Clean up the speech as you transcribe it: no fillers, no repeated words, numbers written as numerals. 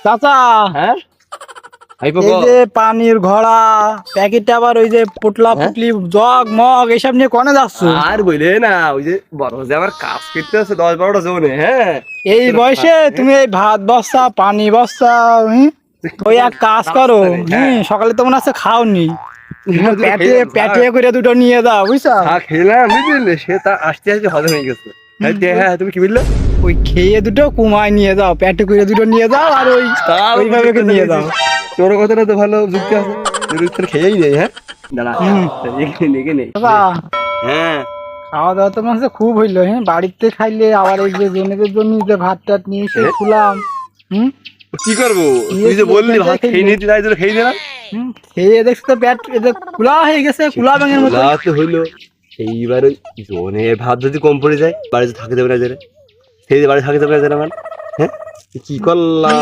চাচা হ্যাঁ এই যে পানির ঘোড়া প্যাকেট, আবার ওই যে পুটলা পুটলি জগ মগ এসব নিয়ে কোনে যাচ্ছ? আর বলে না, ওই যে বড় যে আমার কাজ করতে আছে 10-12টা জনে। হ্যাঁ এই বয়সে তুমি এই ভাত বস্তা পানি বস্তা, ওই এক কাজ করো, সকালে তো মনে হচ্ছে খাওনি, প্যাটে করে দুটো নিয়ে যাও বুঝছো? খেলাম বুঝলি, সে তা আসতে আসতে হজম হয়ে গেছে। হ্যাঁ তুমি কি বললে? ওই খেয়ে দুটো কুমায় নিয়ে যাও, প্যাটে করে দুটো নিয়ে যাও, আর ওই ওইভাবে নিয়ে যাও। তোর কথাটা তো ভালো যুক্তি আছে, খেয়েই নেই। হ্যাঁ দাঁড়া নেই। হ্যাঁ খাওয়া দাওয়া তো মনে হচ্ছে খুব হইলো। হ্যাঁ বাড়িতে খাইলে আবার এই যে জনেদের জন্য যে ভাত টাত নিয়ে এসে খুলাম। কি করবো, তুই যে বললি ভাত খেয়ে নিতে, তাই তোর খেয়ে দিলাম। খেয়ে দেখছি তো পেট খোলা হয়ে গেছে, খোলা ব্যাঙের মতো হইলো। এইবার জনে ভাত যদি কম পড়ে যায়, বাড়িতে থাকতে দেবে না, সেই বাড়ি থাকতে দেবে না। হ্যাঁ কি করলাম?